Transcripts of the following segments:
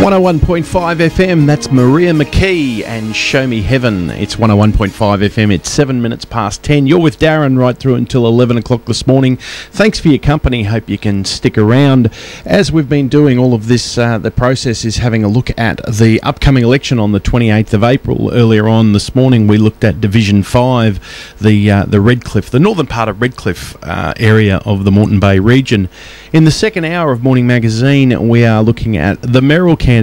101.5 FM, that's Maria McKee and Show Me Heaven. It's 101.5 FM, it's 7 minutes past 10. You're with Darren right through until 11 o'clock this morning. Thanks for your company, hope you can stick around. As we've been doing all of this, the process is having a look at the upcoming election on the 28th of April. Earlier on this morning we looked at Division 5, the Redcliffe, the northern part of Redcliffe area of the Moreton Bay region. In the second hour of Morning Magazine we are looking at the mayoral candidates,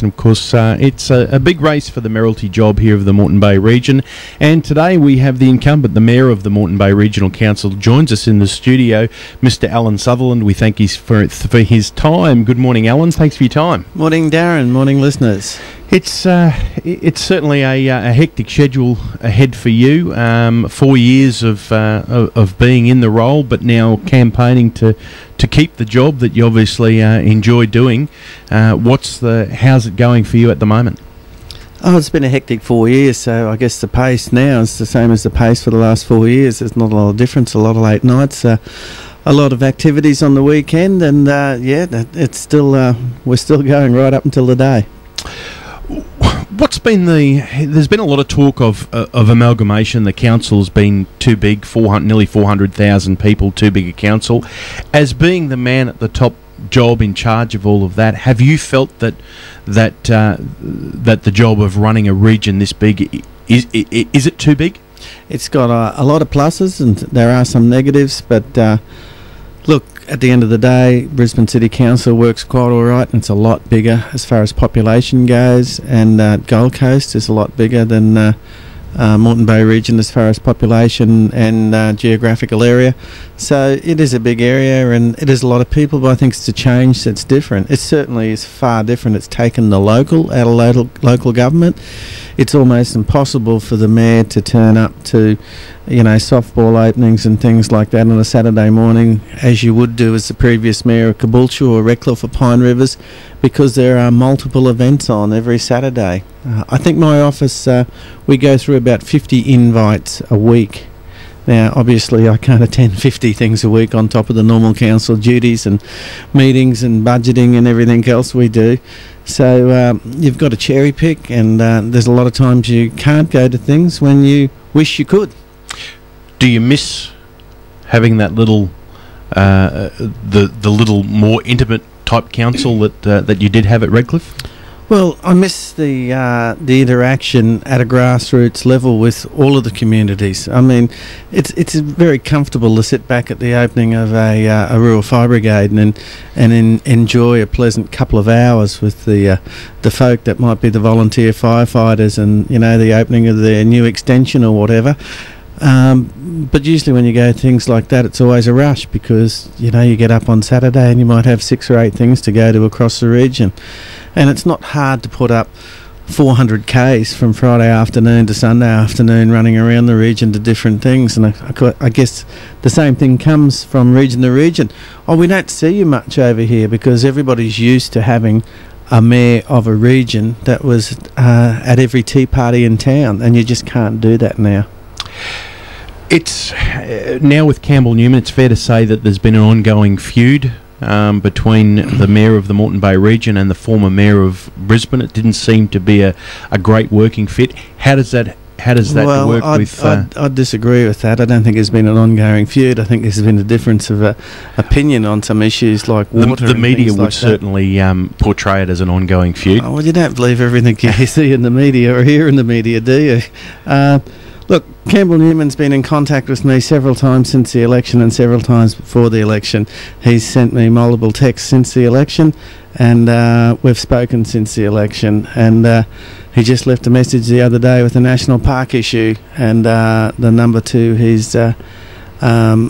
and of course it's a big race for the mayoralty job here of the Moreton Bay region. And today we have the incumbent, the mayor of the Moreton Bay Regional Council, joins us in the studio, Mr. Allan Sutherland. We thank you for his time. Good morning, Allan. Thanks for your time. Morning, Darren. Morning, listeners. It's certainly a hectic schedule ahead for you. 4 years of being in the role, but now campaigning to keep the job that you obviously enjoy doing. How's it going for you at the moment? Oh, it's been a hectic 4 years, so I guess the pace now is the same as the pace for the last 4 years. There's not a lot of difference, a lot of late nights, a lot of activities on the weekend, and it's still we're still going right up until the day. There's been a lot of talk of amalgamation. The council's been too big, nearly 400,000 people, too big a council. As being the man at the top job in charge of all of that, have you felt that the job of running a region this big, is it too big? It's got a lot of pluses and there are some negatives, but look, at the end of the day, Brisbane City Council works quite all right, and it's a lot bigger as far as population goes, and Gold Coast is a lot bigger than Moreton Bay region as far as population and geographical area. So it is a big area and it is a lot of people, but I think it's a change that's different. It certainly is far different. It's taken the local out of local government. It's almost impossible for the mayor to turn up to, softball openings and things like that on a Saturday morning, as you would do as the previous mayor of Caboolture or Redcliffe or Pine Rivers, because there are multiple events on every Saturday. I think my office, we go through about 50 invites a week. Now, obviously, I can't attend 50 things a week on top of the normal council duties and meetings and budgeting and everything else we do. So you've got to cherry pick, and there's a lot of times you can't go to things when you wish you could. Do you miss having that little, the little more intimate type council that you did have at Redcliffe? Well, I miss the interaction at a grassroots level with all of the communities. I mean, it's very comfortable to sit back at the opening of a rural fire brigade and enjoy a pleasant couple of hours with the folk that might be the volunteer firefighters and the opening of their new extension or whatever. But usually when you go things like that, it's always a rush because you get up on Saturday and you might have 6 or 8 things to go to across the region, and it's not hard to put up 400 Ks from Friday afternoon to Sunday afternoon running around the region to different things. And I guess the same thing comes from region to region. We don't see you much over here because everybody's used to having a mayor of a region that was at every tea party in town, and you just can't do that now. It's now with Campbell Newman, it's fair to say that there's been an ongoing feud between the mayor of the Moreton Bay region and the former mayor of Brisbane. It didn't seem to be a great working fit. How does that work with... I'd disagree with that. I don't think there's been an ongoing feud. I think there's been a difference of opinion on some issues like water. The media would certainly portray it as an ongoing feud. Well, you don't believe everything you see in the media or hear in the media, do you? Look, Campbell Newman's been in contact with me several times since the election and several times before the election. He's sent me multiple texts since the election, and we've spoken since the election. And he just left a message the other day with the National Park issue, and the number 2, he's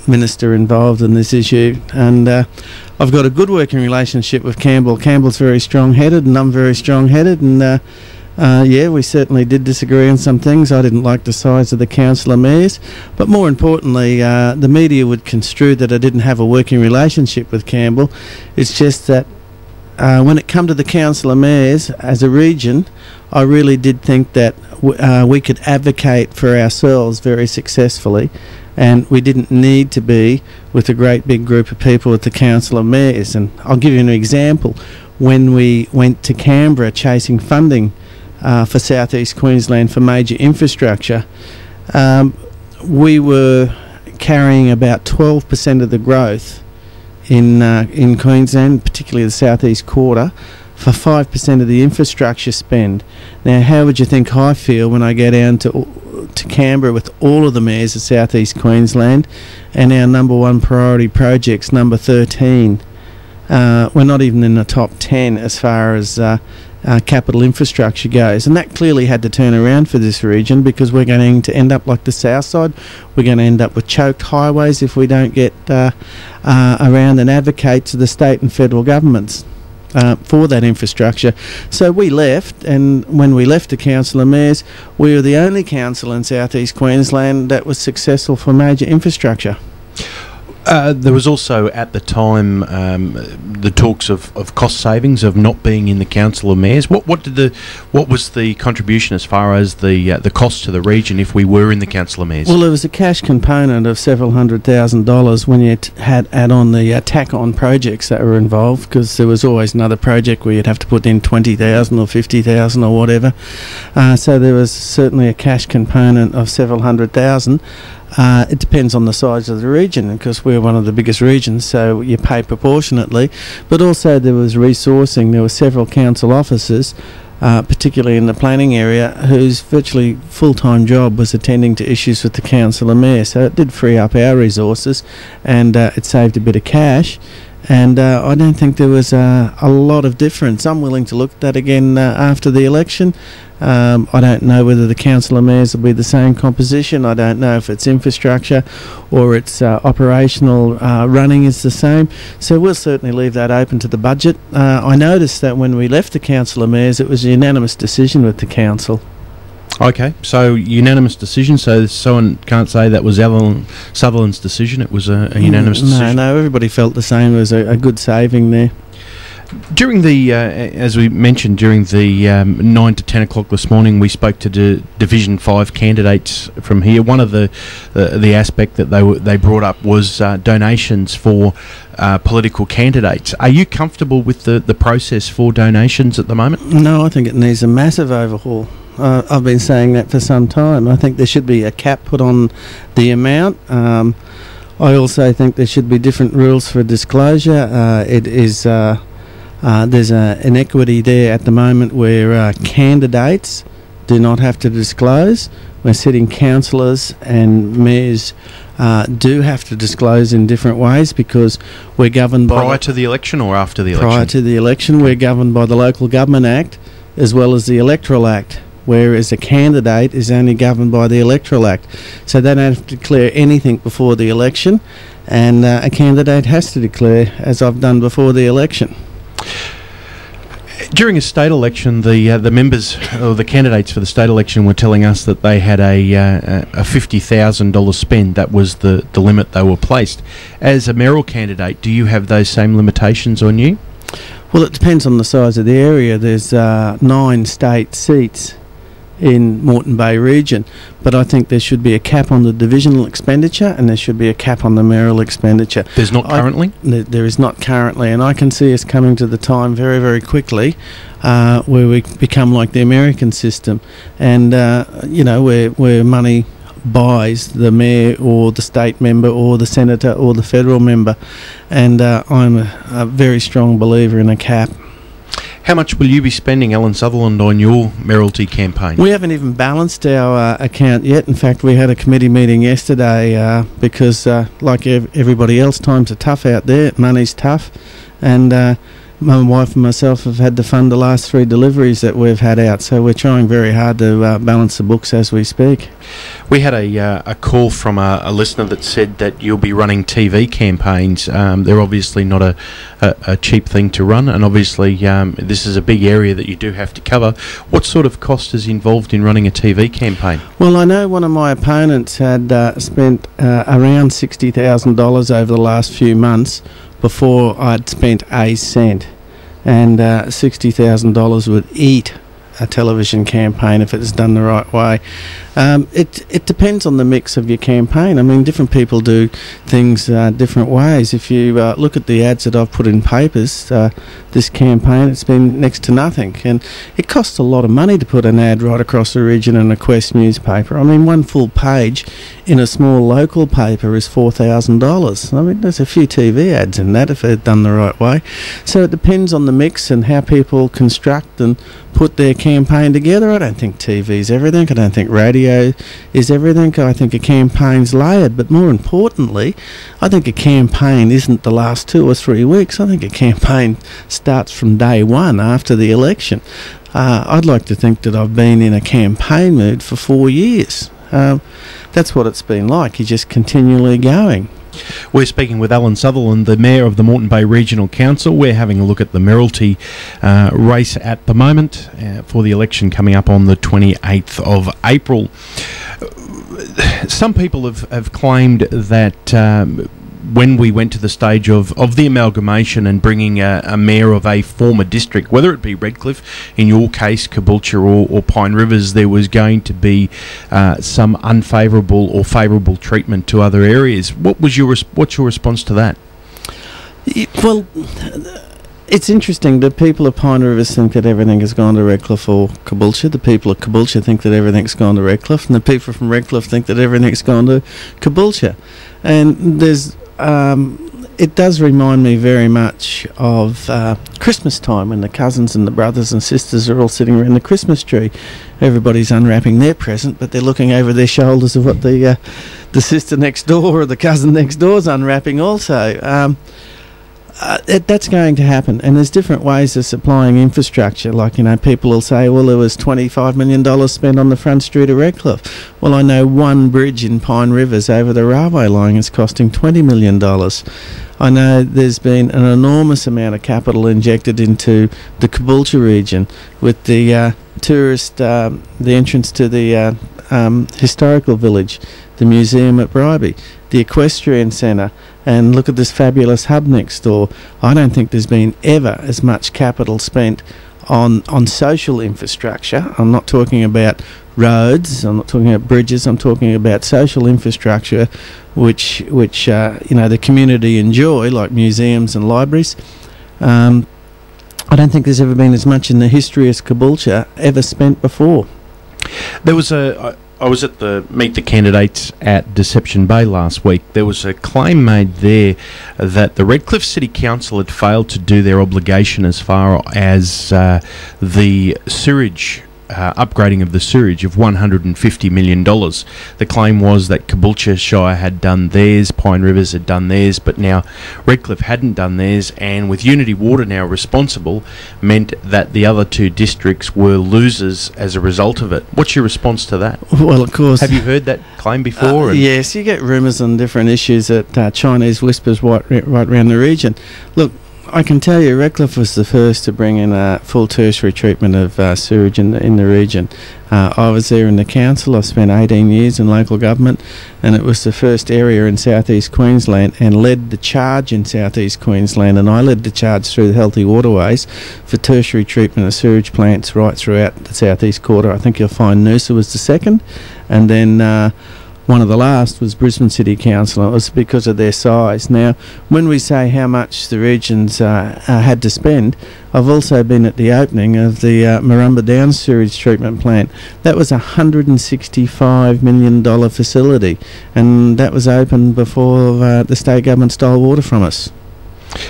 minister involved in this issue. And I've got a good working relationship with Campbell. Campbell's very strong-headed, and I'm very strong-headed, and we certainly did disagree on some things. I didn't like the size of the councillor mayors, but more importantly, the media would construe that I didn't have a working relationship with Campbell. It's just that when it come to the councillor mayors as a region, I really did think that we could advocate for ourselves very successfully, and we didn't need to be with a great big group of people at the council of mayors. And I'll give you an example. when we went to Canberra chasing funding for South East Queensland for major infrastructure, we were carrying about 12% of the growth in Queensland, particularly the southeast quarter, for 5% of the infrastructure spend. Now, how would you think I feel when I go down to Canberra with all of the mayors of southeast Queensland and our number one priority projects, number 13? We're not even in the top 10 as far as capital infrastructure goes, and that clearly had to turn around for this region, because we're going to end up like the south side. We're going to end up with choked highways if we don't get around and advocate to the state and federal governments for that infrastructure. So we left, and when we left the Council of Mayors, we were the only council in southeast Queensland that was successful for major infrastructure. There was also at the time the talks of cost savings of not being in the Council of Mayors. What was the contribution as far as the cost to the region if we were in the Council of Mayors? Well, there was a cash component of several $100,000 when you had add on the tack-on projects that were involved, because there was always another project where you'd have to put in $20,000 or $50,000 or whatever. So there was certainly a cash component of several $100,000. It depends on the size of the region, because we're one of the biggest regions, so you pay proportionately. But also there was resourcing. There were several council officers, particularly in the planning area, whose virtually full-time job was attending to issues with the Council of Mayors. So it did free up our resources, and it saved a bit of cash. And I don't think there was a lot of difference. I'm willing to look at that again after the election. I don't know whether the Council of Mayors will be the same composition. I don't know if its infrastructure or its operational running is the same. So we'll certainly leave that open to the budget. I noticed that when we left the Council of Mayors, it was a unanimous decision with the council. Okay, so unanimous decision, so someone can't say that was Allan Sutherland's decision, it was a unanimous decision? No, everybody felt the same. It was a good saving there. During the, as we mentioned, during the 9 to 10 o'clock this morning, we spoke to Division 5 candidates from here. One of the aspect that they brought up was donations for political candidates. Are you comfortable with the process for donations at the moment? No, I think it needs a massive overhaul. I've been saying that for some time. I think there should be a cap put on the amount. I also think there should be different rules for disclosure. There's an inequity there at the moment where candidates do not have to disclose. We're sitting councillors and mayors do have to disclose in different ways, because we're governed by... Prior to the election or after the election? Prior to the election, we're governed by the Local Government Act as well as the Electoral Act, whereas a candidate is only governed by the Electoral Act. So they don't have to declare anything before the election, and a candidate has to declare, as I've done before the election. During a state election, the members or the candidates for the state election were telling us that they had a $50,000 spend. That was the limit they were placed. As a mayoral candidate, do you have those same limitations on you? Well, it depends on the size of the area. There's 9 state seats in Moreton Bay region, but I think there should be a cap on the divisional expenditure, and there should be a cap on the mayoral expenditure. There's not currently? There is not currently, and I can see us coming to the time very, very quickly where we become like the American system, and where money buys the mayor or the state member or the senator or the federal member, and I'm a very strong believer in a cap. How much will you be spending, Allan Sutherland, on your mayoralty campaign? We haven't even balanced our account yet. In fact, we had a committee meeting yesterday because, like everybody else, times are tough out there. Money's tough. And my wife and myself have had to fund the last 3 deliveries that we've had out. So we're trying very hard to balance the books as we speak. We had a call from a listener that said that you'll be running TV campaigns. They're obviously not a cheap thing to run, and obviously this is a big area that you do have to cover. What sort of cost is involved in running a TV campaign? Well, I know one of my opponents had spent around $60,000 over the last few months before I'd spent a cent, and $60,000 would eat a television campaign if it's done the right way. It depends on the mix of your campaign. I mean, different people do things different ways. If you look at the ads that I've put in papers this campaign, it's been next to nothing, and it costs a lot of money to put an ad right across the region in a Quest newspaper. I mean, one full page in a small local paper is $4,000. I mean, there's a few TV ads in that if they're done the right way. So it depends on the mix and how people construct and put their campaign together. I don't think TV's everything. I don't think radio is everything. I think a campaign's layered, but more importantly, I think a campaign isn't the last 2 or 3 weeks. I think a campaign starts from day one after the election. I'd like to think that I've been in a campaign mood for 4 years. That's what it's been like. You're just continually going. We're speaking with Allan Sutherland, the Mayor of the Moreton Bay Regional Council. We're having a look at the mayoralty race at the moment for the election coming up on the 28th of April. Some people have claimed that when we went to the stage of the amalgamation and bringing a mayor of a former district, whether it be Redcliffe, in your case Caboolture or Pine Rivers, there was going to be some unfavourable or favourable treatment to other areas. What's your response to that? Well, it's interesting. The people of Pine Rivers think that everything has gone to Redcliffe or Caboolture. The people of Caboolture think that everything's gone to Redcliffe, and the people from Redcliffe think that everything's gone to Caboolture. And there's it does remind me very much of Christmas time, when the cousins and the brothers and sisters are all sitting around the Christmas tree. Everybody's unwrapping their present, but they're looking over their shoulders of what the sister next door or the cousin next door is unwrapping also. That's going to happen, and there's different ways of supplying infrastructure. Like, you know, people will say, well, there was $25 million spent on the front street of Redcliffe. Well, I know one bridge in Pine Rivers over the railway line is costing $20 million. I know there's been an enormous amount of capital injected into the Caboolture region with the the entrance to the historical village, the museum at Bribie, the equestrian centre, and look at this fabulous hub next door. I don't think there's been ever as much capital spent on social infrastructure. I'm not talking about roads, I'm not talking about bridges, I'm talking about social infrastructure which the community enjoy, like museums and libraries. I don't think there's ever been as much in the history as Caboolture ever spent before. There was I was at the Meet the Candidates at Deception Bay last week. There was a claim made there that the Redcliffe City Council had failed to do their obligation as far as the sewage, upgrading of the sewage of $150 million. The claim was that Caboolture Shire had done theirs, Pine Rivers had done theirs, but now Redcliffe hadn't done theirs, and with Unity Water now responsible, meant that the other two districts were losers as a result of it. What's your response to that? Well, of course. Have you heard that claim before? Yes, you get rumours on different issues that Chinese whispers right around the region. Look, I can tell you, Redcliffe was the first to bring in a full tertiary treatment of sewage in the region. I was there in the council. I spent 18 years in local government, and it was the first area in southeast Queensland and led the charge in southeast Queensland, and I led the charge through the Healthy Waterways for tertiary treatment of sewage plants right throughout the southeast quarter. I think you'll find Noosa was the second, and then one of the last was Brisbane City Council, and it was because of their size. Now, when we say how much the regions had to spend, I've also been at the opening of the Marumba Downs sewage treatment plant. That was a $165 million facility, and that was opened before the state government stole water from us.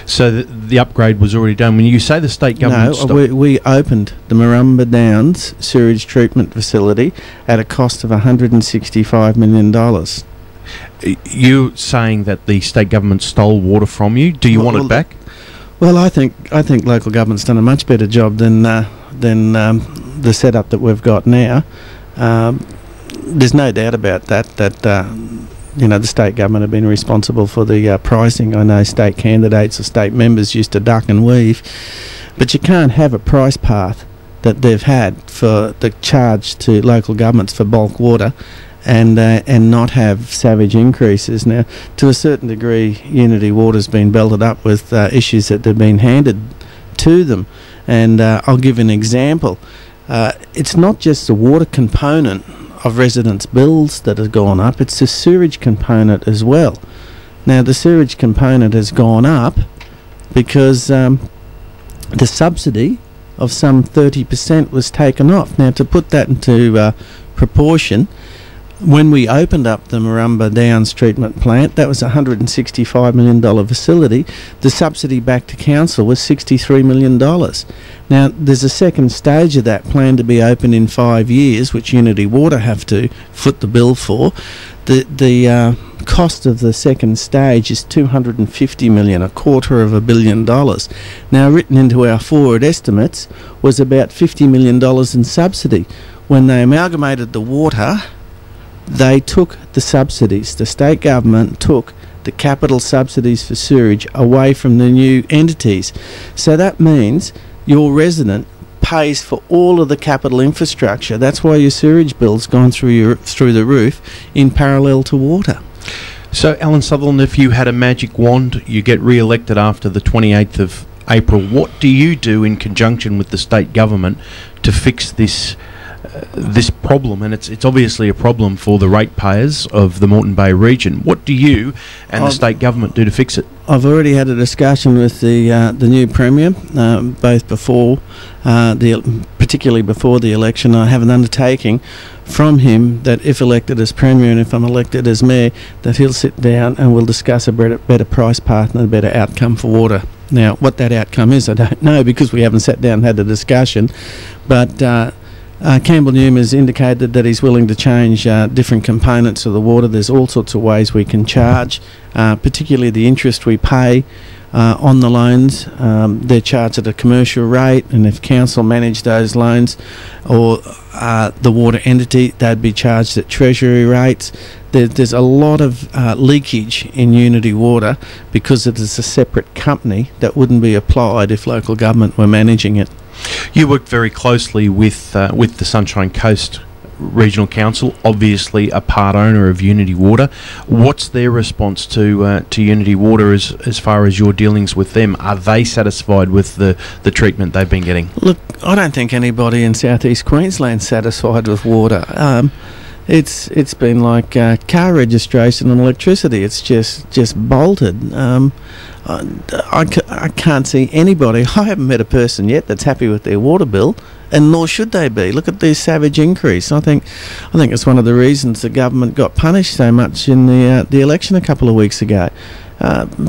So the upgrade was already done. When you say the state government... No, we opened the Marumba Downs sewage treatment facility at a cost of $165 million. You're saying that the state government stole water from you? Do you want it back? Well, I think local government's done a much better job than the setup that we've got now. There's no doubt about that the state government have been responsible for the pricing. I know state candidates or state members used to duck and weave, but you can't have a price path that they've had for the charge to local governments for bulk water and not have savage increases. Now, to a certain degree, Unity Water's been belted up with issues that have been handed to them, and I'll give an example. it's not just the water component of residents' bills that has gone up, it's the sewage component as well. Now, the sewage component has gone up because the subsidy of some 30% was taken off. Now, to put that into proportion, when we opened up the Marumba Downs treatment plant, that was a $165 million facility. The subsidy back to council was $63 million. Now, there's a second stage of that planned to be open in 5 years, which Unity Water have to foot the bill for. The cost of the second stage is $250 million, $250 million. Now, written into our forward estimates was about $50 million in subsidy. When they amalgamated the water, they took the subsidies. The state government took the capital subsidies for sewerage away from the new entities. So that means your resident pays for all of the capital infrastructure. That's why your sewerage bill's gone through the roof in parallel to water. So, Allan Sutherland, if you had a magic wand, you get re-elected after the 28th of April, what do you do in conjunction with the state government to fix this problem? And it's obviously a problem for the ratepayers of the Moreton Bay region. What do you and the state government do to fix it? I've already had a discussion with the new Premier, both before, particularly before the election. I have an undertaking from him that if elected as Premier and if I'm elected as Mayor, that he'll sit down and we'll discuss a better price path and a better outcome for water. Now, what that outcome is, I don't know because we haven't sat down and had a discussion, but Campbell Newman has indicated that he's willing to change different components of the water. There's all sorts of ways we can charge, particularly the interest we pay on the loans. They're charged at a commercial rate, and if council manage those loans or the water entity, they'd be charged at treasury rates. There's a lot of leakage in Unity Water because it is a separate company that wouldn't be applied if local government were managing it. You worked very closely with the Sunshine Coast Regional Council, obviously a part owner of Unity Water. What's their response to Unity Water as far as your dealings with them? Are they satisfied with the treatment they've been getting? Look, I don't think anybody in southeast Queensland's satisfied with water. It's been like car registration and electricity. It's just bolted. I can't see anybody. I haven't met a person yet that's happy with their water bill, and nor should they be. Look at this savage increase. I think it's one of the reasons the government got punished so much in the election a couple of weeks ago.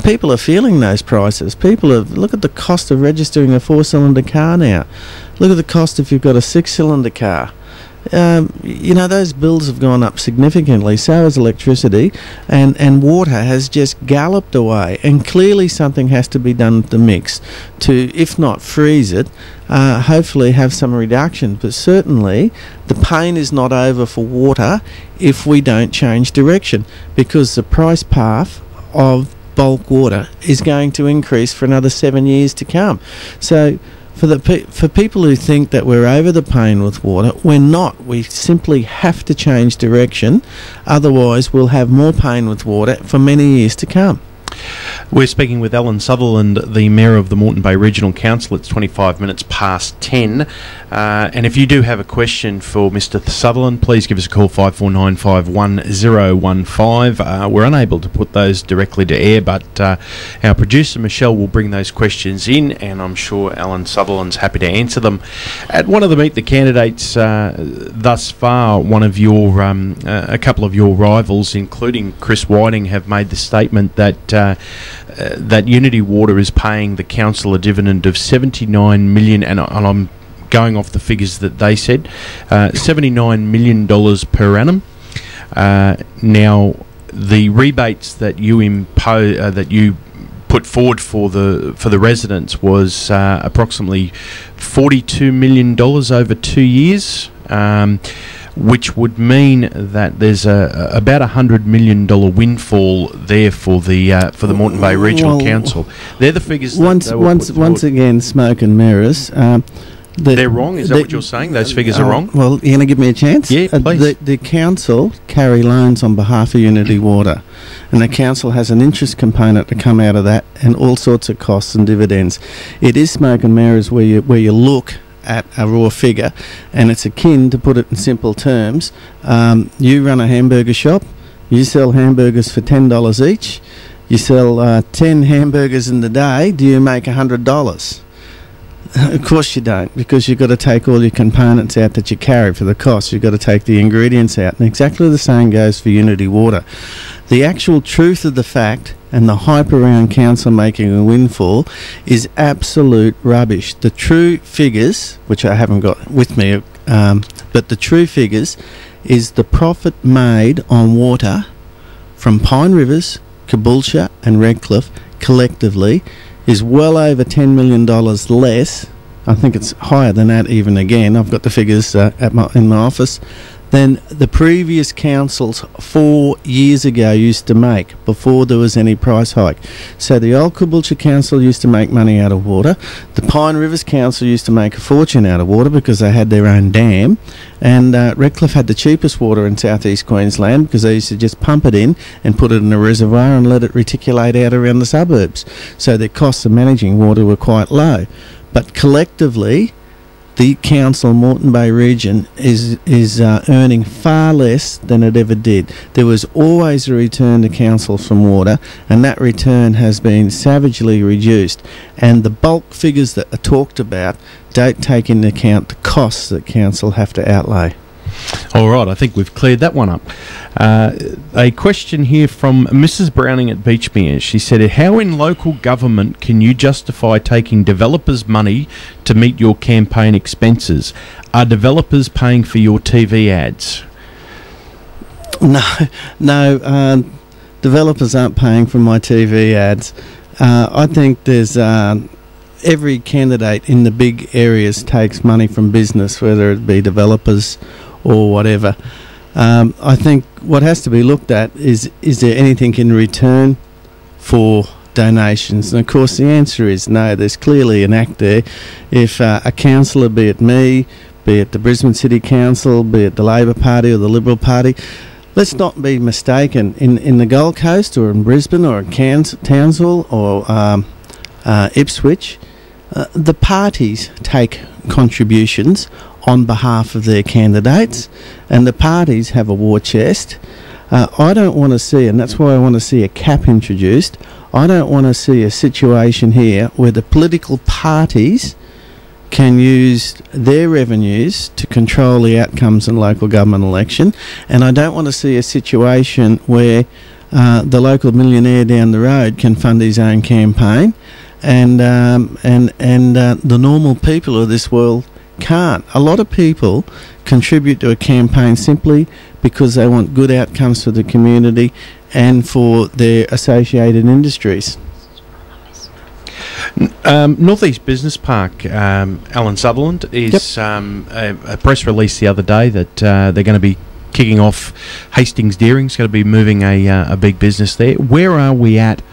People are feeling those prices. Look at the cost of registering a 4-cylinder car now. Look at the cost if you've got a 6-cylinder car. Those bills have gone up significantly, so has electricity, and water has just galloped away, and clearly something has to be done with the mix to, if not freeze it, hopefully have some reduction. But certainly the pain is not over for water if we don't change direction, because the price path of bulk water is going to increase for another 7 years to come. So for people who think that we're over the pain with water, we're not. We simply have to change direction, otherwise we'll have more pain with water for many years to come. We're speaking with Allan Sutherland, the Mayor of the Moreton Bay Regional Council. It's 25 minutes past 10. And if you do have a question for Mr. Sutherland, please give us a call, 54951015. We're unable to put those directly to air, but our producer Michelle will bring those questions in, and I'm sure Allan Sutherland's happy to answer them. At one of the Meet the Candidates thus far, one of your, a couple of your rivals, including Chris Whiting, have made the statement that that Unity Water is paying the council a dividend of $79 million, and I'm going off the figures that they said, $79 million per annum. Now, the rebates that you put forward for the residents was approximately $42 million over 2 years. Which would mean that there's about $100 million windfall there for the Moreton Bay Regional Council. They're the figures. Once again, smoke and mirrors. They're wrong. Is that what you're saying? Those figures are wrong. Well, you're going to give me a chance? Yeah, please. The council carry loans on behalf of Unity Water, and the council has an interest component to come out of that, and all sorts of costs and dividends. It is smoke and mirrors where you look at a raw figure, and it's akin, to put it in simple terms, you run a hamburger shop, you sell hamburgers for $10 each, you sell 10 hamburgers in the day, do you make $100? Of course you don't, because you've got to take all your components out that you carry for the cost. You've got to take the ingredients out, and exactly the same goes for Unity Water. The actual truth of the fact and the hype around council making a windfall is absolute rubbish. The true figures, which I haven't got with me, but the true figures is the profit made on water from Pine Rivers, Caboolture and Redcliffe collectively is well over $10 million less. I think it's higher than that even again. I've got the figures in my office. Than the previous councils 4 years ago used to make before there was any price hike. So the old Caboolture Council used to make money out of water. The Pine Rivers Council used to make a fortune out of water because they had their own dam. And Redcliffe had the cheapest water in southeast Queensland because they used to just pump it in and put it in a reservoir and let it reticulate out around the suburbs. So their costs of managing water were quite low. But collectively, the council, Moreton Bay region, is earning far less than it ever did. There was always a return to council from water, and that return has been savagely reduced. And the bulk figures that are talked about don't take into account the costs that council have to outlay. All right, I think we've cleared that one up. A question here from Mrs. Browning at Beachmere. She said, how in local government can you justify taking developers' money to meet your campaign expenses? Are developers paying for your TV ads? No, developers aren't paying for my TV ads. I think there's... every candidate in the big areas takes money from business, whether it be developers or whatever. I think what has to be looked at is there anything in return for donations? And of course the answer is no. There's clearly an act there. If a councillor, be it me, be it the Brisbane City Council, be it the Labor Party or the Liberal Party, let's not be mistaken, in the Gold Coast or in Brisbane or in Townsville or Ipswich, the parties take contributions on behalf of their candidates, and the parties have a war chest. I don't want to see, and that's why I want to see a cap introduced, I don't want to see a situation here where the political parties can use their revenues to control the outcomes in local government election, and I don't want to see a situation where the local millionaire down the road can fund his own campaign, and the normal people of this world can't. A lot of people contribute to a campaign simply because they want good outcomes for the community and for their associated industries. Northeast Business Park, Allan Sutherland, is a press release the other day that they're going to be kicking off Hastings Deering's going to be moving a big business there. Where are we at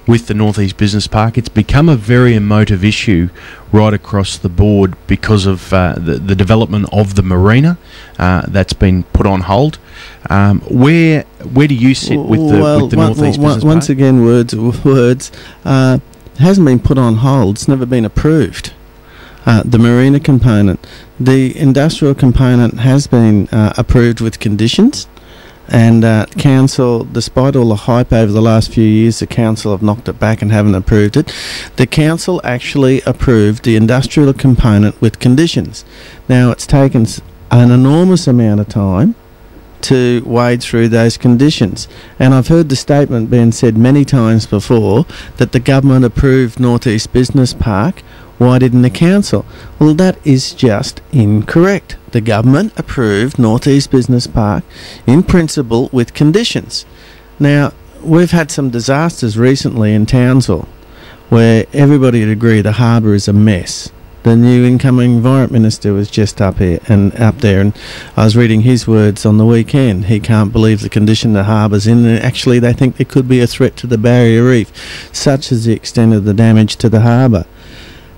with the Northeast Business Park? It's become a very emotive issue right across the board because of the development of the marina that's been put on hold. Where do you sit with the Northeast Business Park? Once again, words. It hasn't been put on hold. It's never been approved. The marina component, the industrial component has been approved with conditions. And council, despite all the hype over the last few years, the council have knocked it back and haven't approved it. The council actually approved the industrial component with conditions. Now, it's taken an enormous amount of time to wade through those conditions. And I've heard the statement being said many times before that the government approved Northeast Business Park. Why didn't the council? Well, that is just incorrect. The government approved Northeast Business Park in principle with conditions. Now, we've had some disasters recently in Townsville where everybody would agree the harbour is a mess. The new incoming Environment Minister was just up there, and I was reading his words on the weekend. He can't believe the condition the harbour's in, and actually they think there could be a threat to the barrier reef, such as the extent of the damage to the harbour.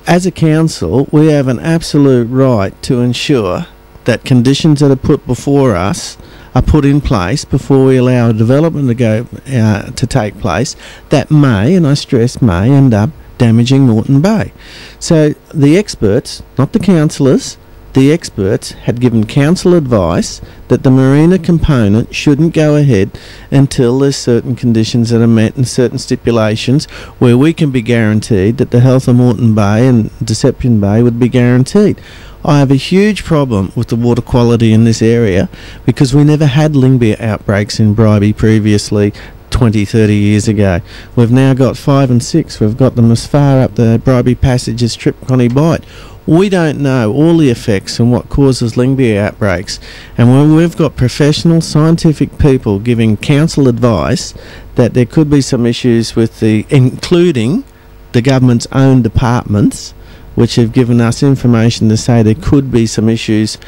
As a council, we have an absolute right to ensure that conditions that are put before us are put in place before we allow a development to take place that may, and I stress may, end up damaging Moreton Bay. So the experts, not the councillors, the experts had given council advice that the marina component shouldn't go ahead until there's certain conditions that are met and certain stipulations where we can be guaranteed that the health of Moreton Bay and Deception Bay would be guaranteed. I have a huge problem with the water quality in this area because we never had Lingbeer outbreaks in Bribie previously 20, 30 years ago. We've now got 5 and 6. We've got them as far up the Bribie Passage as Tripconny Bight. We don't know all the effects and what causes Lingbeer outbreaks. And when we've got professional scientific people giving council advice that there could be some issues with including the government's own departments, which have given us information to say there could be some issues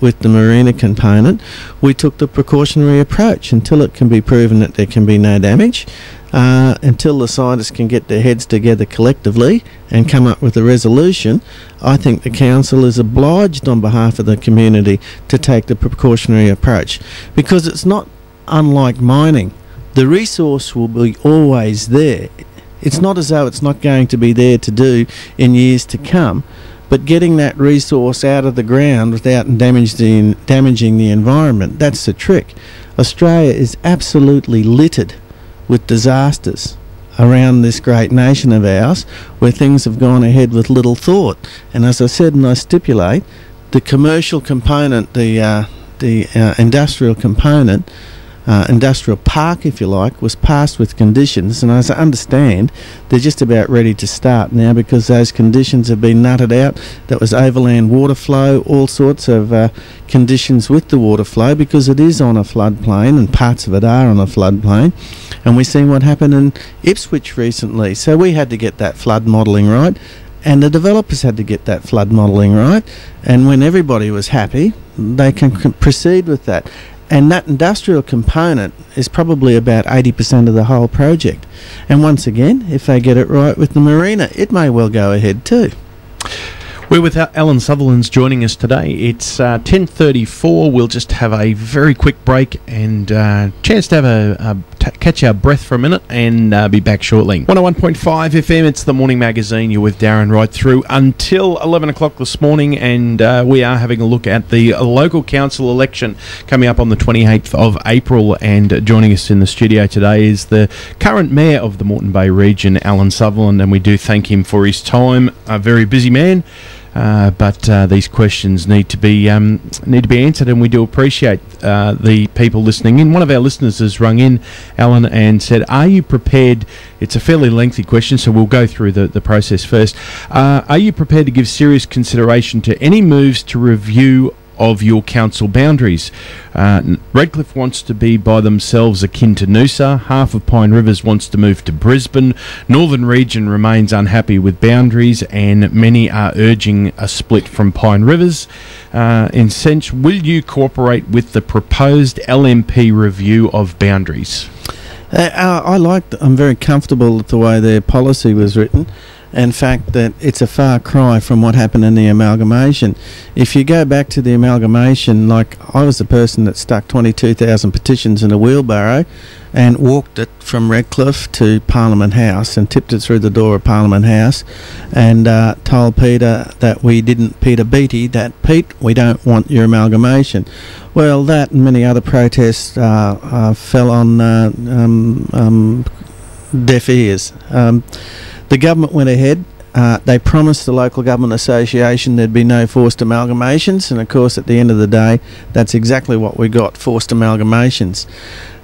with the marina component, we took the precautionary approach until it can be proven that there can be no damage, until the scientists can get their heads together collectively and come up with a resolution. I think the council is obliged on behalf of the community to take the precautionary approach, because it's not unlike mining. The resource will be always there. It's not as though it's not going to be there to do in years to come, but getting that resource out of the ground without damaging the environment, that's the trick. Australia is absolutely littered with disasters around this great nation of ours where things have gone ahead with little thought. And as I said, and I stipulate, the commercial component, the industrial component, industrial park, if you like, was passed with conditions, and as I understand, they're just about ready to start now because those conditions have been nutted out. That was overland water flow, all sorts of conditions with the water flow, because it is on a floodplain and parts of it are on a floodplain, and we've seen what happened in Ipswich recently. So we had to get that flood modelling right, and the developers had to get that flood modelling right, and when everybody was happy, they can proceed with that. And that industrial component is probably about 80% of the whole project. And once again, if they get it right with the marina, it may well go ahead too. We're with Allan Sutherland's joining us today. It's 10:34. We'll just have a very quick break and chance to have catch our breath for a minute and be back shortly. 101.5 FM, it's the Morning Magazine. You're with Darren right through until 11 o'clock this morning, and we are having a look at the local council election coming up on the 28th of April, and joining us in the studio today is the current mayor of the Moreton Bay region, Allan Sutherland, and we do thank him for his time. A very busy man. But these questions need to be answered, and we do appreciate the people listening in. One of our listeners has rung in, Allan, and said, are you prepared? It's a fairly lengthy question, so we'll go through the process first. Are you prepared to give serious consideration to any moves to review of your council boundaries? Redcliffe wants to be by themselves akin to Noosa. Half of Pine Rivers wants to move to Brisbane. Northern region remains unhappy with boundaries, and many are urging a split from Pine Rivers. In sense, will you cooperate with the proposed LMP review of boundaries? I'm very comfortable with the way their policy was written. In fact, that it's a far cry from what happened in the amalgamation. If you go back to the amalgamation, like I was the person that stuck 22,000 petitions in a wheelbarrow and walked it from Redcliffe to Parliament House and tipped it through the door of Parliament House and told Peter that Peter Beattie, that Pete, we don't want your amalgamation. Well, that and many other protests fell on deaf ears. The government went ahead. They promised the local government association there'd be no forced amalgamations, and of course at the end of the day that's exactly what we got, forced amalgamations.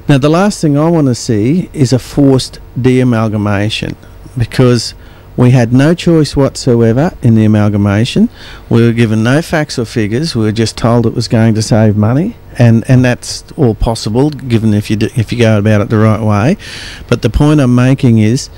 Now the last thing I want to see is a forced de-amalgamation, because we had no choice whatsoever in the amalgamation. We were given no facts or figures. We were just told it was going to save money, and that's all possible given if you go about it the right way. But the point I'm making is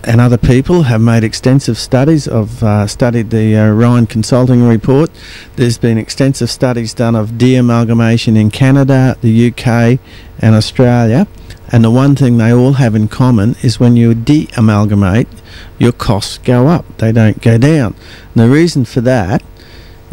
and other people have made extensive studies. I've studied the Ryan Consulting report. There's been extensive studies done of de-amalgamation in Canada, the UK and Australia, and the one thing they all have in common is when you de-amalgamate, your costs go up, they don't go down. And the reason for that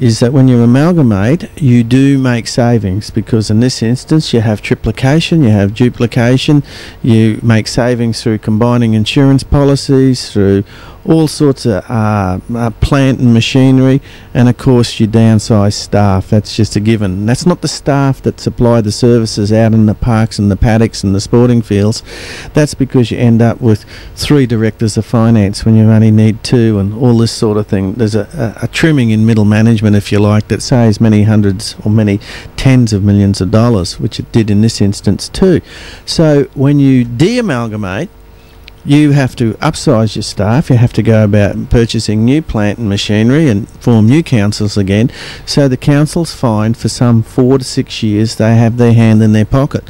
is that when you amalgamate, you do make savings, because in this instance you have triplication, you have duplication, you make savings through combining insurance policies, through all sorts of plant and machinery, and of course you downsize staff. That's just a given. That's not the staff that supply the services out in the parks and the paddocks and the sporting fields. That's because you end up with 3 directors of finance when you only need 2, and all this sort of thing. There's a trimming in middle management, if you like, that saves many hundreds or many tens of millions of dollars, which it did in this instance too. So when you de-amalgamate, you have to upsize your staff, you have to go about purchasing new plant and machinery and form new councils again. So the councils find for some 4 to 6 years they have their hand in their pocket.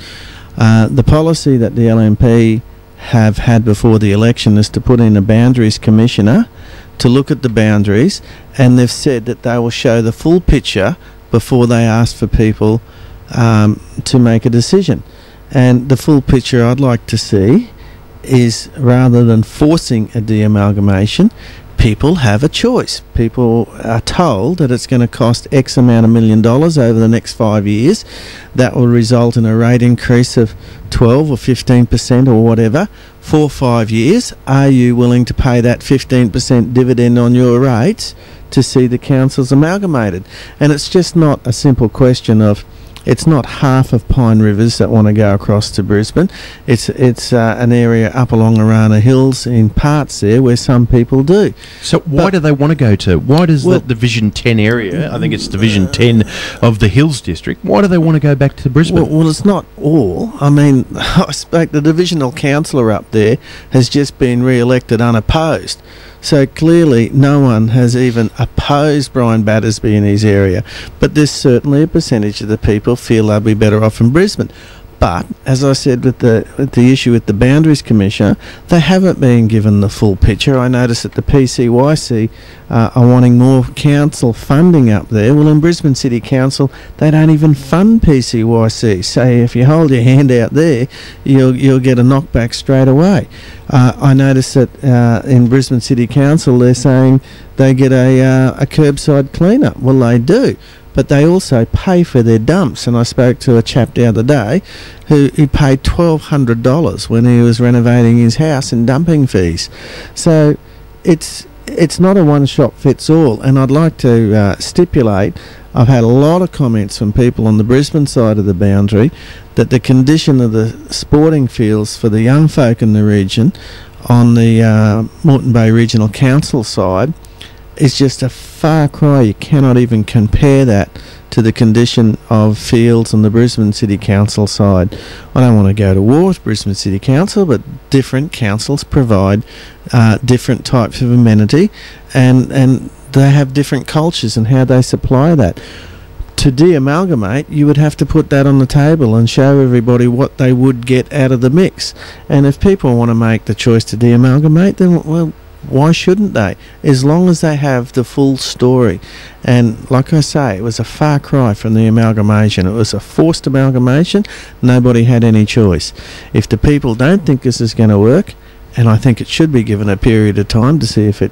The policy that the LNP have had before the election is to put in a boundaries commissioner to look at the boundaries, and they've said that they will show the full picture before they ask for people to make a decision. And the full picture I'd like to see is, rather than forcing a de-amalgamation, people have a choice. People are told that it's going to cost X amount of $1 million over the next 5 years. That will result in a rate increase of 12 or 15% or whatever for 5 years. Are you willing to pay that 15% dividend on your rates to see the councils amalgamated? And it's just not a simple question of, it's not half of Pine Rivers that want to go across to Brisbane. It's an area up along Arana Hills in parts there where some people do. So why do they want to go to? Why does the Division 10 area, I think it's Division 10 of the Hills District, why do they want to go back to Brisbane? Well, it's not all. I mean, I spoke, the divisional councillor up there has just been re-elected unopposed. So clearly no one has even opposed Brian Battersby in his area. But there's certainly a percentage of the people feel they'll be better off in Brisbane. But, as I said with the issue with the Boundaries Commissioner, they haven't been given the full picture. I noticed that the PCYC are wanting more council funding up there. Well, in Brisbane City Council, they don't even fund PCYC. So if you hold your hand out there, you'll get a knockback straight away. I noticed that in Brisbane City Council, they're saying they get a curbside cleanup. Well, they do. But they also pay for their dumps, and I spoke to a chap the other day who paid $1,200 when he was renovating his house in dumping fees. So it's not a one-shop fits all, and I'd like to stipulate, I've had a lot of comments from people on the Brisbane side of the boundary that the condition of the sporting fields for the young folk in the region on the Moreton Bay Regional Council side is just a far cry. You cannot even compare that to the condition of fields on the Brisbane City Council side. I don't want to go to war with Brisbane City Council, but different councils provide different types of amenity, and they have different cultures and how they supply that. To de-amalgamate, you would have to put that on the table and show everybody what they would get out of the mix. And if people want to make the choice to de-amalgamate, then, well, why shouldn't they? As long as they have the full story. And like I say, it was a far cry from the amalgamation. It was a forced amalgamation. Nobody had any choice. If the people don't think this is going to work, and I think it should be given a period of time to see if it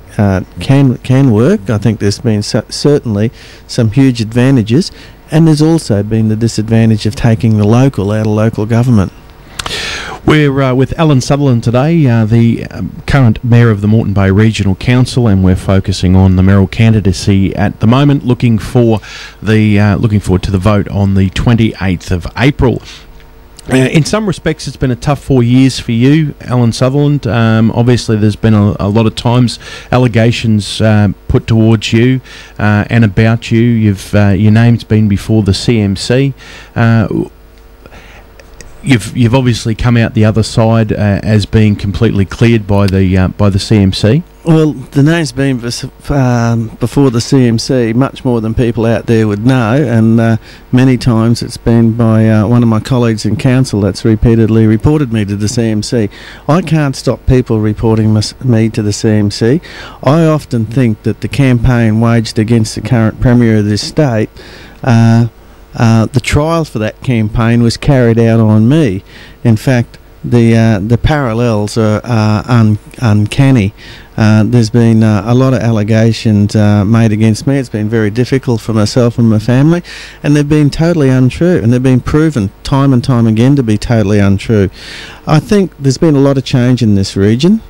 can work. I think there's been certainly some huge advantages, and there's also been the disadvantage of taking the local out of local government. We're with Allan Sutherland today, the current Mayor of the Moreton Bay Regional Council, and we're focusing on the mayoral candidacy at the moment, looking forward to the vote on the 28th of April. In some respects, it's been a tough 4 years for you, Allan Sutherland. Obviously, there's been a lot of times allegations put towards you and about you. Your name's been before the CMC. You've obviously come out the other side as being completely cleared by the CMC. Well, the name's been before the CMC much more than people out there would know, and many times it's been by one of my colleagues in council that's repeatedly reported me to the CMC. I can't stop people reporting me to the CMC. I often think that the campaign waged against the current Premier of this state, the trial for that campaign was carried out on me. In fact, the parallels are uncanny. There's been a lot of allegations made against me. It's been very difficult for myself and my family, and they've been totally untrue, and they've been proven time and time again to be totally untrue. I think there's been a lot of change in this region,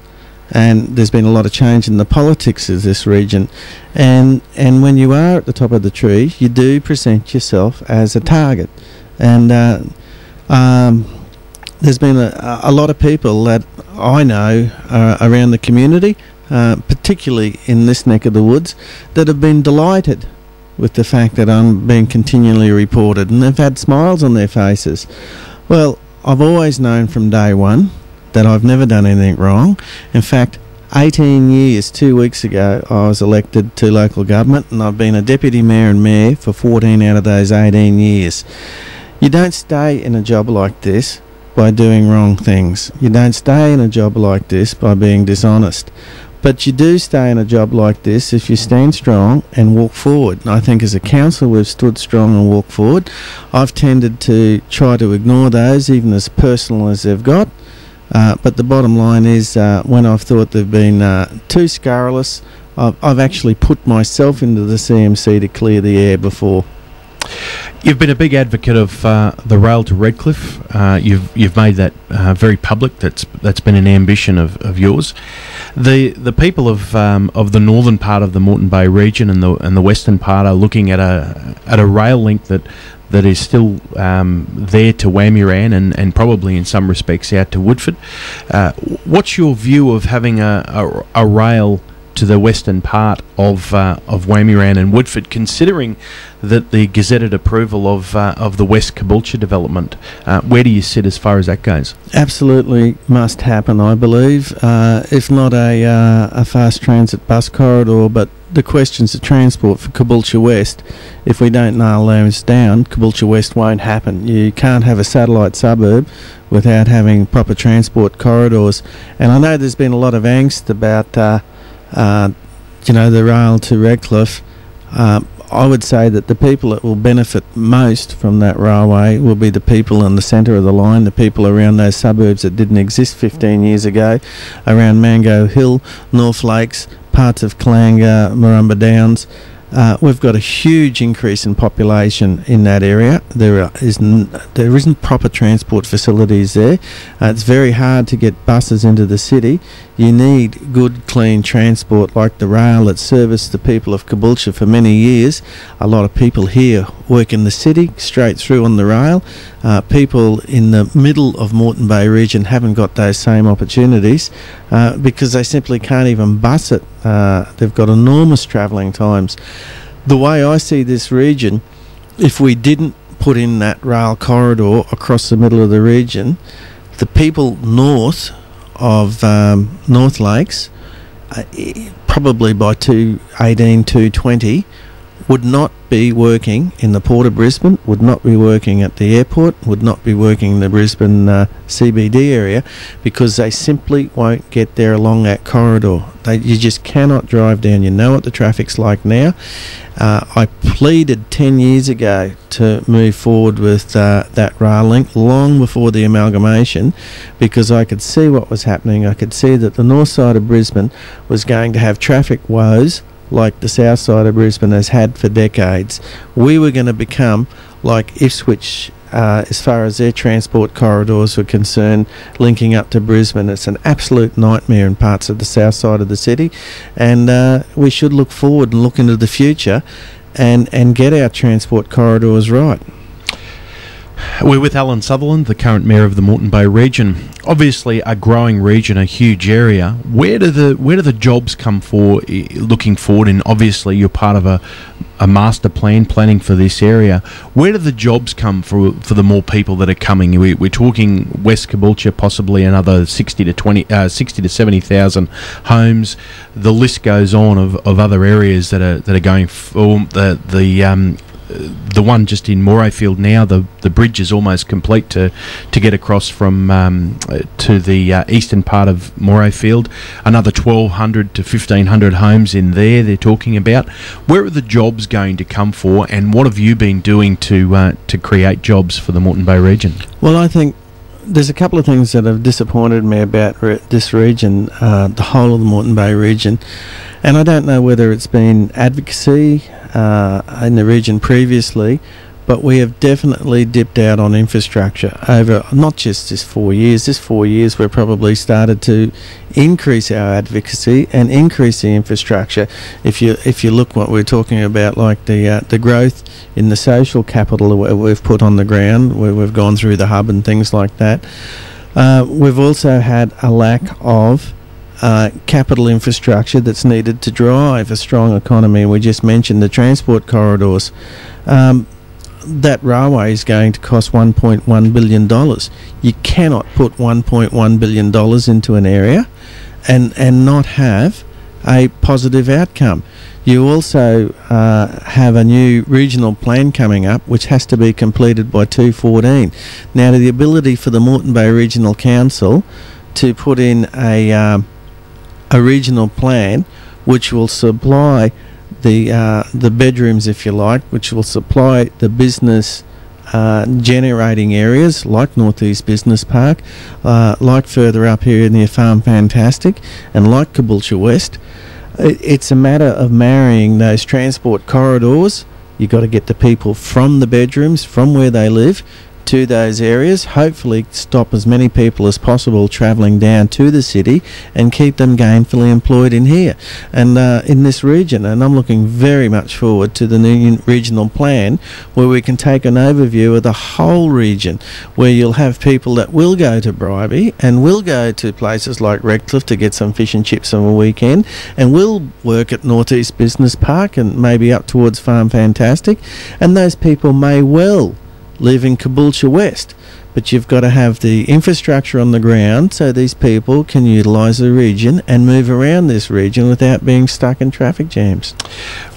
and there's been a lot of change in the politics of this region, and when you are at the top of the tree, you do present yourself as a target, and there's been a lot of people that I know around the community, particularly in this neck of the woods, that have been delighted with the fact that I'm being continually reported, and they've had smiles on their faces. Well, I've always known from day one that I've never done anything wrong. In fact, 18 years, 2 weeks ago, I was elected to local government, and I've been a deputy mayor and mayor for 14 out of those 18 years. You don't stay in a job like this by doing wrong things. You don't stay in a job like this by being dishonest. But you do stay in a job like this if you stand strong and walk forward. And I think as a council we've stood strong and walked forward. I've tended to try to ignore those, even as personal as they've got. But the bottom line is, when I've thought they've been too scurrilous, I've actually put myself into the CMC to clear the air before. You've been a big advocate of the rail to Redcliffe. You've made that very public. That's been an ambition of yours. The people of the northern part of the Moreton Bay region and the western part are looking at a rail link that is still there to Wamuran and probably in some respects out to Woodford. What's your view of having a rail to the western part of Wamuran and Woodford, considering that the gazetted approval of the West Caboolture development? Where do you sit as far as that goes? Absolutely must happen, I believe. If not a fast transit bus corridor, but the questions of transport for Caboolture West, if we don't nail those down, Caboolture West won't happen. You can't have a satellite suburb without having proper transport corridors. And I know there's been a lot of angst about the rail to Redcliffe. I would say that the people that will benefit most from that railway will be the people in the centre of the line, the people around those suburbs that didn't exist 15 years ago, around Mango Hill, North Lakes, parts of Kalanga, Marumba Downs. We've got a huge increase in population in that area. There isn't proper transport facilities there. It's very hard to get buses into the city. You need good, clean transport like the rail that serviced the people of Caboolture for many years. A lot of people here work in the city, straight through on the rail. People in the middle of Moreton Bay region haven't got those same opportunities because they simply can't even bus it. They've got enormous travelling times. The way I see this region, if we didn't put in that rail corridor across the middle of the region, the people north of North Lakes, probably by 2018, 2020, would not be working in the Port of Brisbane, would not be working at the airport, would not be working in the Brisbane CBD area, because they simply won't get there along that corridor. You just cannot drive down. You know what the traffic's like now. I pleaded 10 years ago to move forward with that rail link long before the amalgamation, because I could see what was happening. I could see that the north side of Brisbane was going to have traffic woes like the south side of Brisbane has had for decades. We were going to become like Ipswich as far as their transport corridors were concerned, linking up to Brisbane. It's an absolute nightmare in parts of the south side of the city, and we should look forward and look into the future and get our transport corridors right. We're with Allan Sutherland, the current mayor of the Moreton Bay region. Obviously a growing region, a huge area. Where do the jobs come for looking forward? And obviously you're part of a master plan planning for this area. Where do the jobs come for the more people that are coming? We're talking West Caboolture, possibly another 60 to 70,000 homes. The list goes on of other areas that are going for the one just in Morayfield now. The bridge is almost complete to get across from to the eastern part of Morayfield. Another 1,200 to 1,500 homes in there they're talking about. Where are the jobs going to come for, and what have you been doing to create jobs for the Moreton Bay region? Well, I think there's a couple of things that have disappointed me about this region, the whole of the Moreton Bay region, and I don't know whether it's been advocacy in the region previously, but we have definitely dipped out on infrastructure over not just this 4 years. This 4 years we've probably started to increase our advocacy and increase the infrastructure. If you look what we're talking about, like the growth in the social capital that we've put on the ground, where we've gone through the hub and things like that. We've also had a lack of capital infrastructure that's needed to drive a strong economy. We just mentioned the transport corridors. That railway is going to cost $1.1 billion. You cannot put $1.1 billion into an area and not have a positive outcome. You also have a new regional plan coming up, which has to be completed by 2014. Now, the ability for the Moreton Bay Regional Council to put in a regional plan which will supply the bedrooms, if you like, which will supply the business generating areas like Northeast Business Park, like further up here near Farm Fantastic, and like Caboolture West. It's a matter of marrying those transport corridors. You've got to get the people from the bedrooms, from where they live, to those areas, hopefully stop as many people as possible travelling down to the city and keep them gainfully employed in here and in this region. And I'm looking very much forward to the new regional plan where we can take an overview of the whole region, where you'll have people that will go to Bribie and will go to places like Redcliffe to get some fish and chips on a weekend, and will work at Northeast Business Park and maybe up towards Farm Fantastic, and those people may well live in Caboolture West, but you've got to have the infrastructure on the ground so these people can utilise the region and move around this region without being stuck in traffic jams.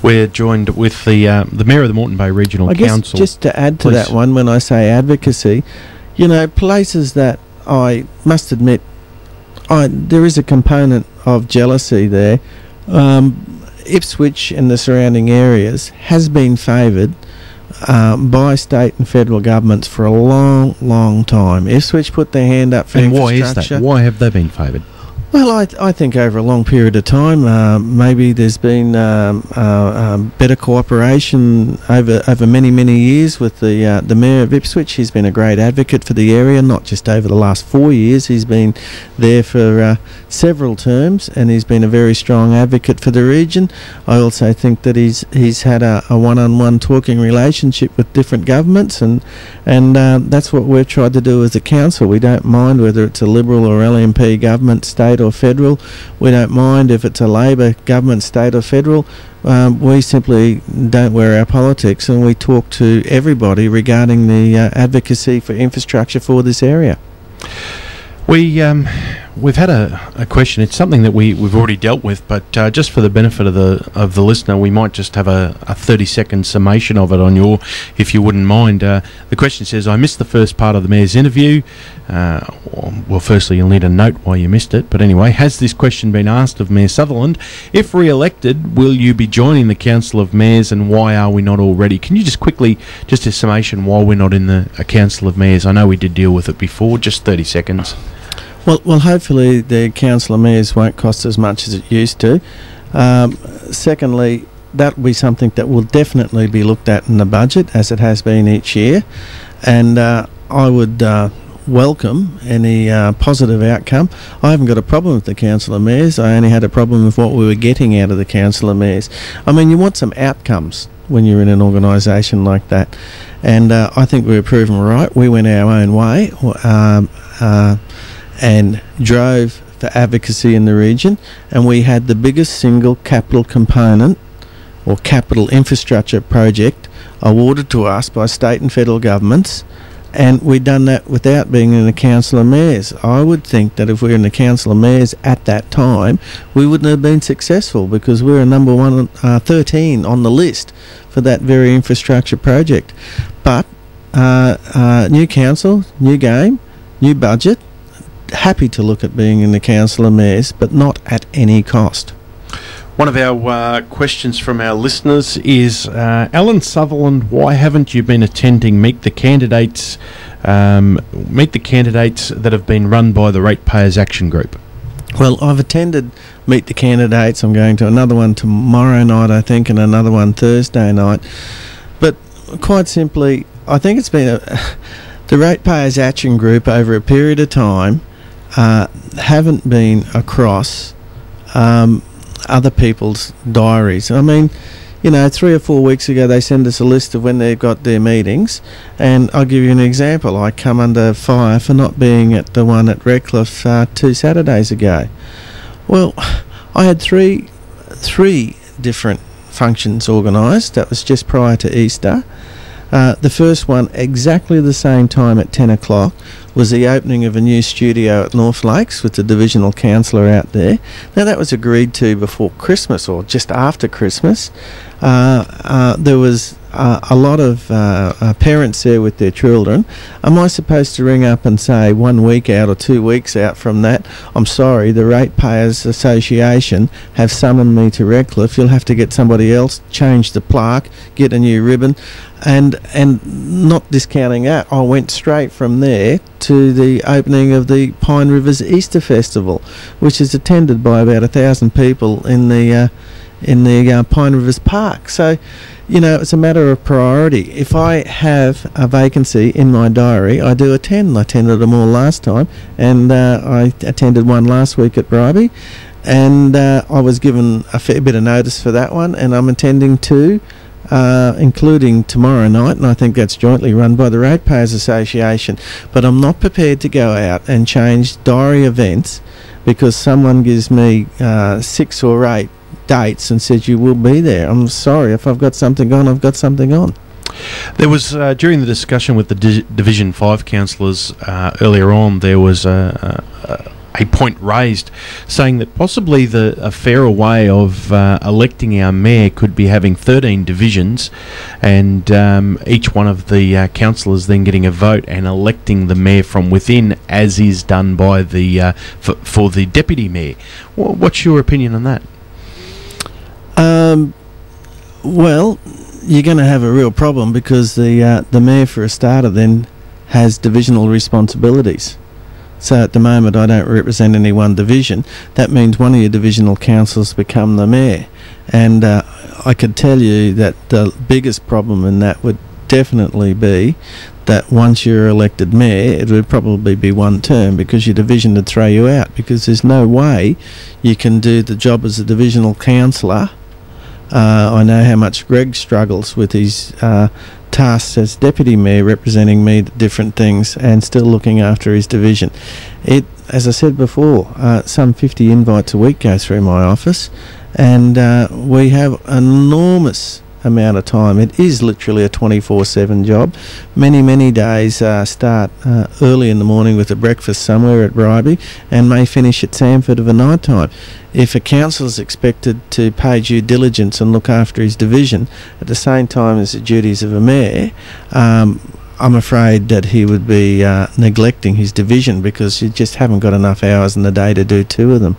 We're joined with the Mayor of the Moreton Bay Regional Council. Just to add to that one, when I say advocacy, you know, places that I must admit, there is a component of jealousy there. Ipswich and the surrounding areas has been favoured by state and federal governments for a long time. Ipswich put their hand up for infrastructure. And why is that? Why have they been favoured? Well, I think over a long period of time, maybe there's been better cooperation over many years with the Mayor of Ipswich. He's been a great advocate for the area, not just over the last 4 years. He's been there for several terms, and he's been a very strong advocate for the region. I also think that he's had a one-on-one talking relationship with different governments, and that's what we've tried to do as a council. We don't mind whether it's a Liberal or LNP government, state or federal. We don't mind if it's a Labor government, state or federal. We simply don't wear our politics, and we talk to everybody regarding the advocacy for infrastructure for this area. We've had a question. It's something that we've already dealt with, but just for the benefit of the listener, we might just have a 30-second summation of it if you wouldn't mind. The question says, I missed the first part of the Mayor's interview. Well, firstly, you'll need a note why you missed it. But anyway, has this question been asked of Mayor Sutherland? If re-elected, will you be joining the Council of Mayors, and why are we not already? Can you just quickly, just a summation why we're not in a Council of Mayors? I know we did deal with it before, just 30 seconds. Well, hopefully the Council of Mayors won't cost as much as it used to. Secondly, that will be something that will definitely be looked at in the budget, as it has been each year. And I would welcome any positive outcome. I haven't got a problem with the Council of Mayors. I only had a problem with what we were getting out of the Council of Mayors. I mean, you want some outcomes when you're in an organisation like that. And I think we were proven right. We went our own way. And drove for advocacy in the region, and we had the biggest single capital component or capital infrastructure project awarded to us by state and federal governments, and we'd done that without being in the Council of Mayors. I would think that if we were in the Council of Mayors at that time, we wouldn't have been successful, because we were number 13 on the list for that very infrastructure project. But new council, new game, new budget. Happy to look at being in the Council of Mayors, but not at any cost. One of our questions from our listeners is, Allan Sutherland, why haven't you been attending Meet the Candidates that have been run by the Ratepayers Action Group? Well, I've attended Meet the Candidates. I'm going to another one tomorrow night, I think, and another one Thursday night. But quite simply, I think it's been the Ratepayers Action Group over a period of time haven't been across other people's diaries. I mean, 3 or 4 weeks ago they send us a list of when they've got their meetings, and I'll give you an example. I come under fire for not being at the one at Redcliffe 2 Saturdays ago. Well, I had three different functions organised. That was just prior to Easter. The first one, exactly the same time at 10 o'clock, was the opening of a new studio at North Lakes with the divisional councillor out there. Now, that was agreed to before Christmas or just after Christmas. There was a lot of parents there with their children. Am I supposed to ring up and say 1 week out or 2 weeks out from that, I'm sorry, the Ratepayers Association have summoned me to Redcliffe, you'll have to get somebody else, change the plaque, get a new ribbon, and not discounting that, I went straight from there to the opening of the Pine Rivers Easter Festival, which is attended by about 1,000 people in the Pine Rivers Park. So, it's a matter of priority. If I have a vacancy in my diary, I do attend. I attended them all last time, and I attended one last week at Bribie, and I was given a fair bit of notice for that one, and I'm attending two, including tomorrow night, and I think that's jointly run by the Ratepayers Association. But I'm not prepared to go out and change diary events because someone gives me 6 or 8 dates and says you will be there. I'm sorry, if I've got something on, I've got something on. There was, during the discussion with the Division 5 councillors earlier on, there was a point raised saying that possibly a fairer way of electing our mayor could be having 13 divisions, and each one of the councillors then getting a vote and electing the mayor from within, as is done by the for the deputy mayor. What's your opinion on that? Well, you're going to have a real problem because the mayor, for a starter, then has divisional responsibilities. So at the moment I don't represent any one division. That means one of your divisional councils become the mayor. And I could tell you that the biggest problem in that would definitely be that once you're elected mayor, it would probably be one term because your division would throw you out, because there's no way you can do the job as a divisional councillor. I know how much Greg struggles with his tasks as deputy mayor, representing me at different things and still looking after his division. As I said before, some 50 invites a week go through my office, and we have enormous amount of time. It is literally a 24/7 job. Many days start early in the morning with a breakfast somewhere at Bribie and may finish at Samford of a night time. If a council is expected to pay due diligence and look after his division at the same time as the duties of a mayor, I'm afraid that he would be neglecting his division, because you just haven't got enough hours in the day to do two of them.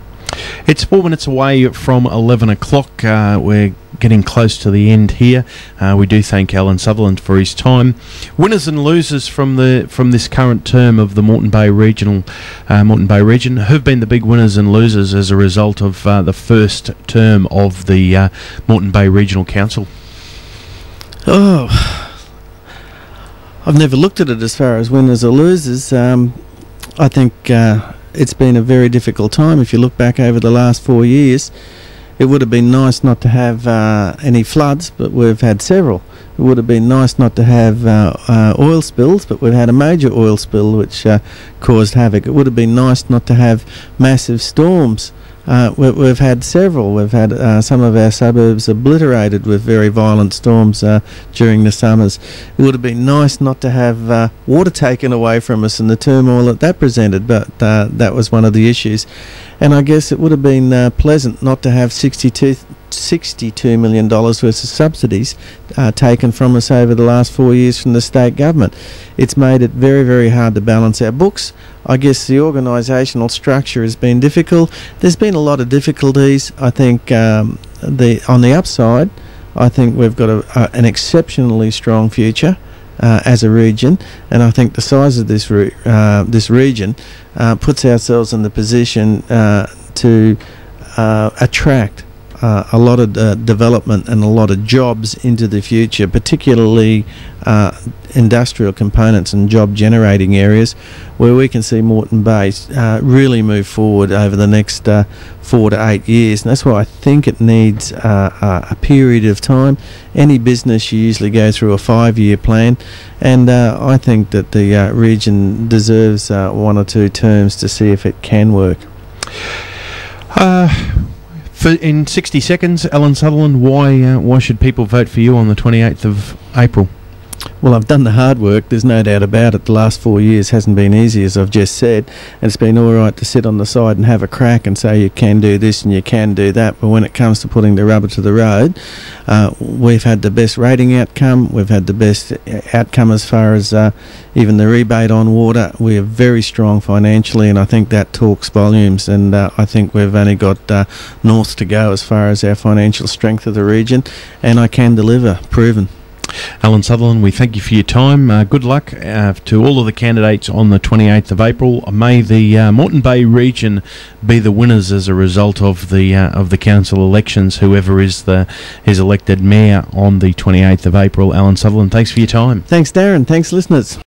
It's 4 minutes away from 11 o'clock. We're getting close to the end here. We do thank Allan Sutherland for his time. Winners and losers from this current term of the Moreton Bay region. Who've been the big winners and losers as a result of the first term of the Moreton Bay Regional Council? Oh, I've never looked at it as far as winners or losers. I think it's been a very difficult time. If you look back over the last 4 years, it would have been nice not to have any floods, but we've had several. It would have been nice not to have oil spills, but we've had a major oil spill which caused havoc. It would have been nice not to have massive storms. We've had several. We've had some of our suburbs obliterated with very violent storms during the summers. It would have been nice not to have water taken away from us and the turmoil that presented, but that was one of the issues. And I guess it would have been pleasant not to have $62 million worth of subsidies taken from us over the last 4 years from the state government. It's made it very, very hard to balance our books. I guess the organisational structure has been difficult. There's been a lot of difficulties. I think on the upside, I think we've got an exceptionally strong future as a region, and I think the size of this region puts ourselves in the position to attract a lot of development and a lot of jobs into the future, particularly industrial components and job generating areas, where we can see Moreton Bay really move forward over the next 4 to 8 years. And that's why I think it needs a period of time. Any business, you usually go through a 5-year plan, and I think that the region deserves 1 or 2 terms to see if it can work. In 60 seconds, Allan Sutherland, why should people vote for you on the 28th of April? Well, I've done the hard work, there's no doubt about it. The last 4 years hasn't been easy, as I've just said, and it's been all right to sit on the side and have a crack and say you can do this and you can do that, but when it comes to putting the rubber to the road, we've had the best rating outcome, we've had the best outcome as far as even the rebate on water. We're very strong financially, and I think that talks volumes, and I think we've only got north to go as far as our financial strength of the region, and I can deliver, proven. Allan Sutherland, we thank you for your time. Good luck to all of the candidates on the 28th of April. May the Moreton Bay region be the winners as a result of the council elections, whoever is elected mayor on the 28th of April. Allan Sutherland, thanks for your time. Thanks, Darren. Thanks, listeners.